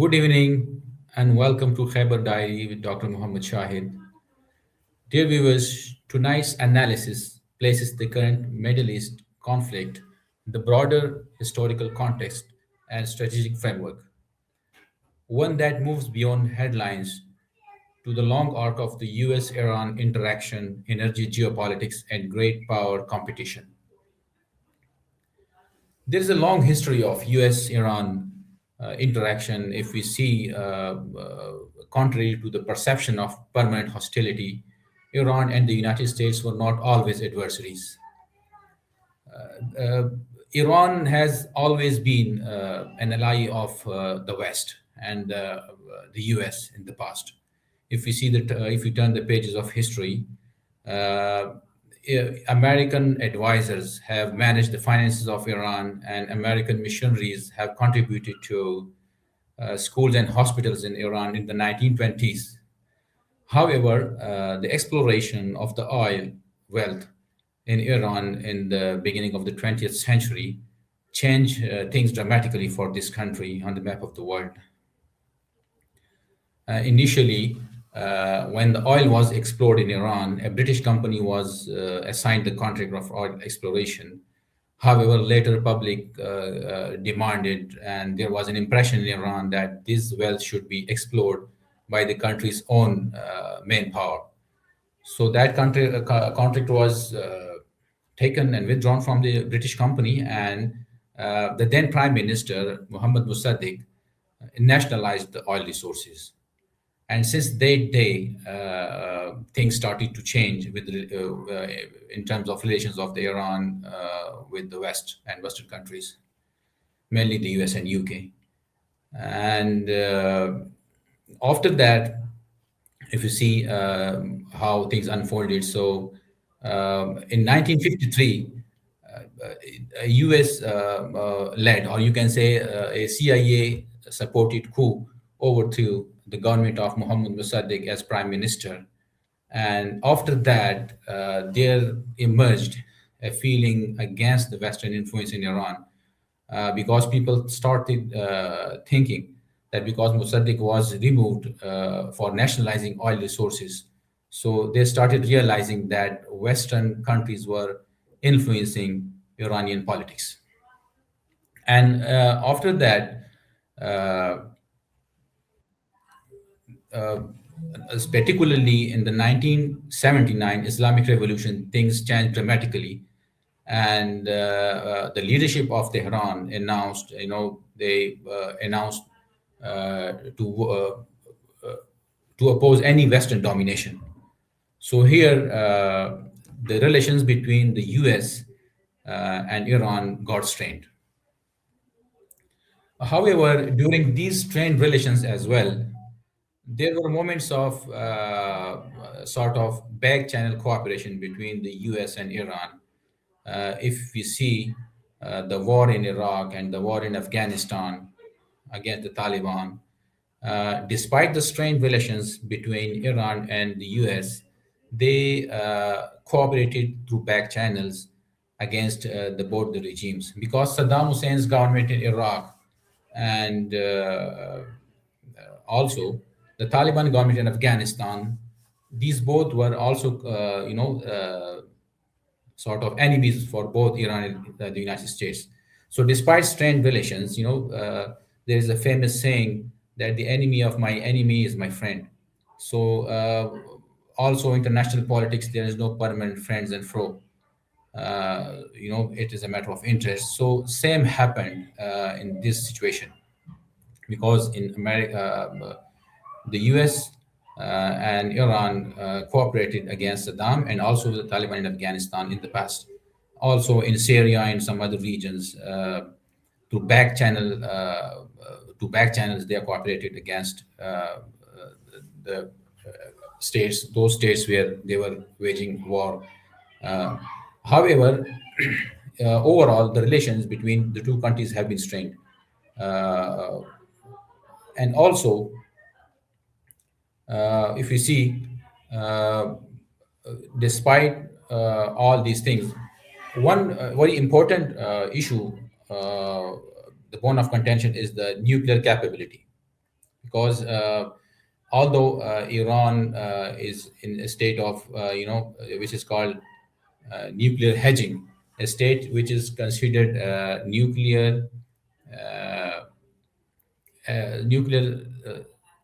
Good evening and welcome to Khyber Diary with Dr. Muhammad Shahid. Dear viewers, tonight's analysis places the current Middle East conflict in the broader historical context and strategic framework, one that moves beyond headlines to the long arc of the US Iran interaction, energy geopolitics, and great power competition. There is a long history of US Iran interaction. If we see, contrary to the perception of permanent hostility, Iran and the United States were not always adversaries. Uh, Iran has always been an ally of the West and the US in the past. If we see that, if we turn the pages of history, uh, American advisors have managed the finances of Iran, and American missionaries have contributed to schools and hospitals in Iran in the 1920s. However, the exploration of the oil wealth in Iran in the beginning of the 20th century changed things dramatically for this country on the map of the world. Initially, when the oil was explored in Iran, a British company was assigned the contract of oil exploration. However, later public demanded, and there was an impression in Iran that this wealth should be explored by the country's own manpower. So that contract was taken and withdrawn from the British company, and the then Prime Minister Mohammad Mossadegh nationalized the oil resources. And since that day, things started to change in terms of relations of the Iran with the West and Western countries, mainly the US and UK. And after that, if you see how things unfolded, so in 1953, a US led, or you can say a CIA supported coup overthrew the government of Mohammad Mossadegh as prime minister. And after that, there emerged a feeling against the Western influence in Iran, because people started thinking that because Mossadegh was removed for nationalizing oil resources, so they started realizing that Western countries were influencing Iranian politics. And after that, uh, uh, particularly in the 1979 Islamic Revolution, things changed dramatically, and the leadership of Tehran announced, they announced to to oppose any Western domination. So here, the relations between the U.S. And Iran got strained. However, during these strained relations as well, there were moments of sort of back channel cooperation between the US and Iran. If we see the war in Iraq and the war in Afghanistan against the Taliban, despite the strained relations between Iran and the US, they cooperated through back channels against both the regimes, because Saddam Hussein's government in Iraq and also the Taliban government in Afghanistan, these both were also, sort of enemies for both Iran and the United States. So, despite strained relations, there is a famous saying that the enemy of my enemy is my friend. So, also international politics, there is no permanent friends and foe. It is a matter of interest. So, same happened in this situation, because in America, the US and Iran cooperated against Saddam and also the Taliban in Afghanistan in the past. Also in Syria and some other regions, through back channel to back channels, they are cooperated against the states, those states where they were waging war. Uh, However, overall, the relations between the two countries have been strained. Uh, and also, if you see, uh, despite all these things, one very important issue, the bone of contention, is the nuclear capability. because although Iran is in a state of, which is called nuclear hedging, a state which is considered uh, nuclear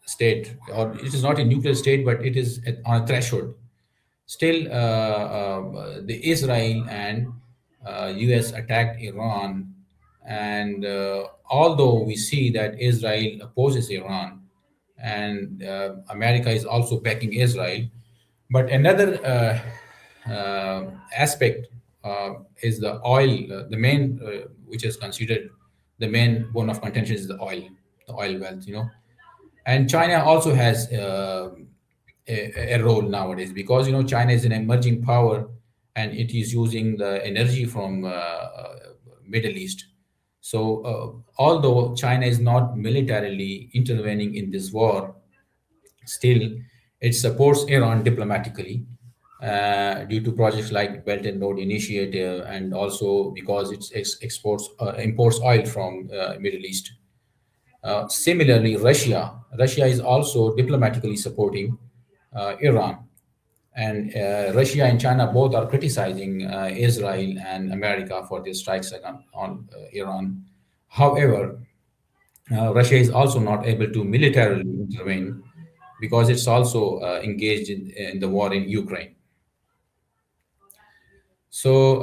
state, or it is not a nuclear state, but it is on a threshold. Still, the Israel and U.S. attacked Iran, and although we see that Israel opposes Iran, and America is also backing Israel, but another aspect is the oil. The main, which is considered the main bone of contention, is the oil wealth. And China also has a role nowadays, because China is an emerging power, and it is using the energy from Middle East. So although China is not militarily intervening in this war, still it supports Iran diplomatically due to projects like Belt and Road Initiative, and also because it exports imports oil from Middle East. Similarly, Russia is also diplomatically supporting Iran, and Russia and China both are criticizing Israel and America for their strikes on Iran. However, Russia is also not able to militarily intervene, because it's also engaged in the war in Ukraine. So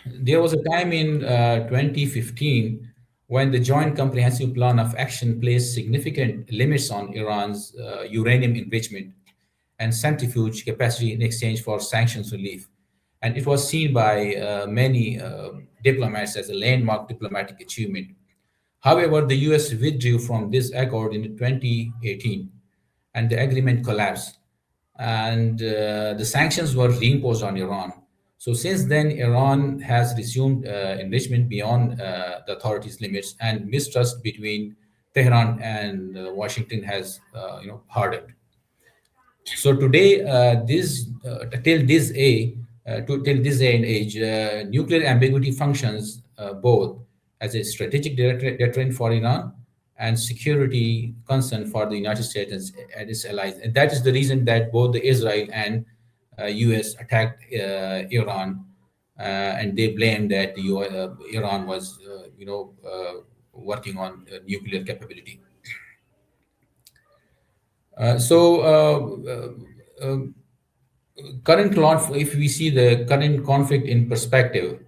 there was a time in 2015 when the Joint Comprehensive Plan of Action placed significant limits on Iran's uranium enrichment and centrifuge capacity in exchange for sanctions relief. And it was seen by many diplomats as a landmark diplomatic achievement. However, the US withdrew from this accord in 2018, and the agreement collapsed, and the sanctions were reimposed on Iran. So since then, Iran has resumed enrichment beyond the authorities' limits, and mistrust between Tehran and Washington has, hardened. So today, till this day and age, nuclear ambiguity functions both as a strategic deterrent for Iran and security concern for the United States and its allies. And that is the reason that both the Israel and U.S. attacked Iran, and they blamed that Iran was, working on nuclear capability. So if we see the current conflict in perspective,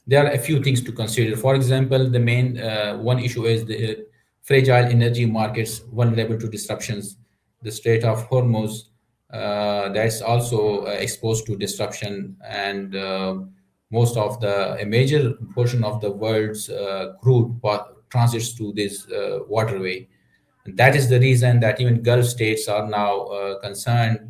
there are a few things to consider. For example, the main one issue is the fragile energy markets vulnerable to disruptions. The Strait of Hormuz, that's also exposed to disruption, and most of a major portion of the world's transits through this waterway. And that is the reason that even Gulf states are now concerned,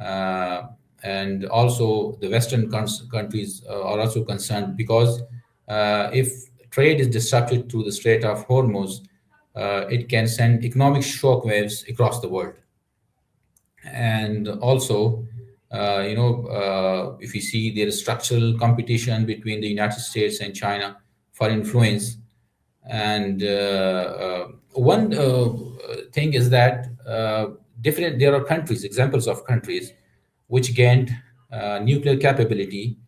uh, and also the Western countries are also concerned, because if trade is disrupted through the Strait of Hormuz, it can send economic shockwaves across the world. And also, if you see there is structural competition between the United States and China for influence. And one thing is that there are countries, examples of countries which gained nuclear capability,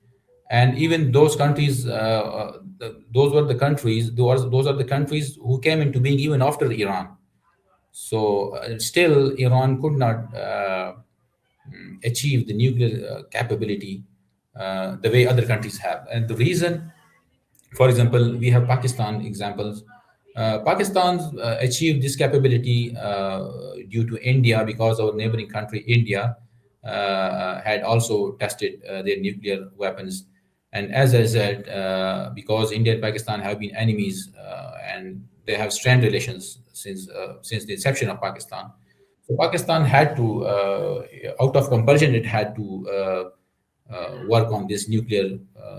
and even those countries, those are the countries who came into being even after Iran. So still, Iran could not achieve the nuclear capability the way other countries have. And the reason, for example, we have Pakistan examples. Pakistan achieved this capability due to India, because our neighboring country, India, had also tested their nuclear weapons. And as a result, because India and Pakistan have been enemies, and they have strained relations since the inception of Pakistan. So Pakistan had to, out of compulsion, it had to work on this nuclear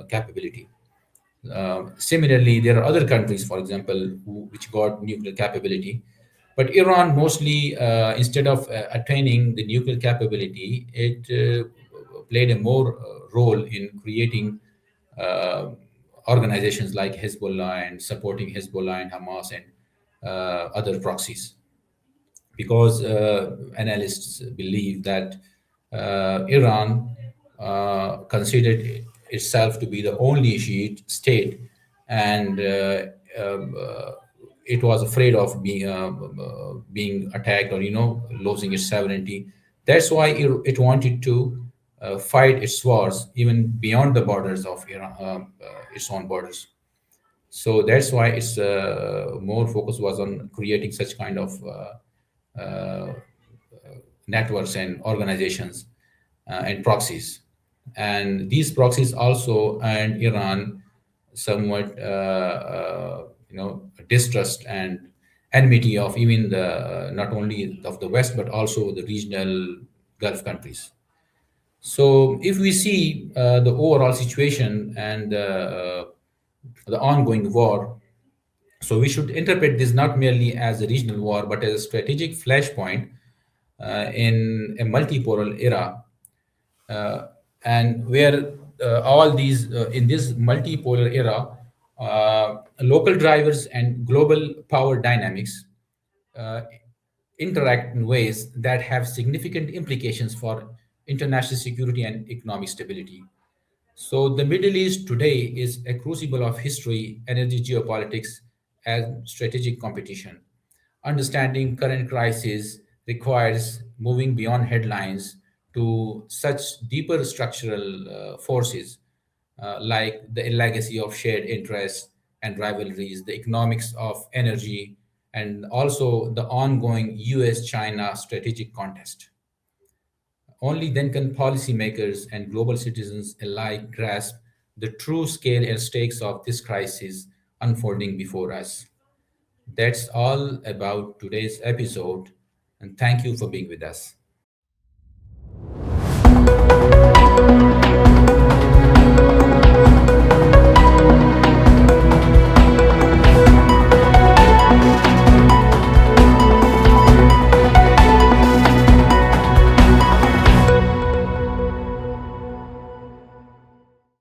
capability. Similarly, there are other countries, for example, which got nuclear capability. But Iran mostly, instead of attaining the nuclear capability, it played a more role in creating uh, organizations like Hezbollah, and supporting Hezbollah and Hamas, and other proxies. because analysts believe that Iran considered itself to be the only Shiite state, and um, uh, it was afraid of being attacked, or losing its sovereignty. That's why it wanted to fight its wars even beyond the borders of Iran, its own borders. So that's why its more focus was on creating such kind of networks and organizations and proxies. And these proxies also earned Iran somewhat, distrust and enmity of even the not only of the West but also the regional Gulf countries. So if we see the overall situation and the ongoing war, so we should interpret this not merely as a regional war, but as a strategic flashpoint in a multipolar era, uh, and where all these in this multipolar era, local drivers and global power dynamics uh, interact in ways that have significant implications for international security and economic stability. So the Middle East today is a crucible of history, energy, geopolitics, and strategic competition. Understanding current crises requires moving beyond headlines to such deeper structural forces, like the legacy of shared interests and rivalries, the economics of energy, and also the ongoing US China strategic contest. Only then can policymakers and global citizens alike grasp the true scale and stakes of this crisis unfolding before us. That's all about today's episode, and thank you for being with us.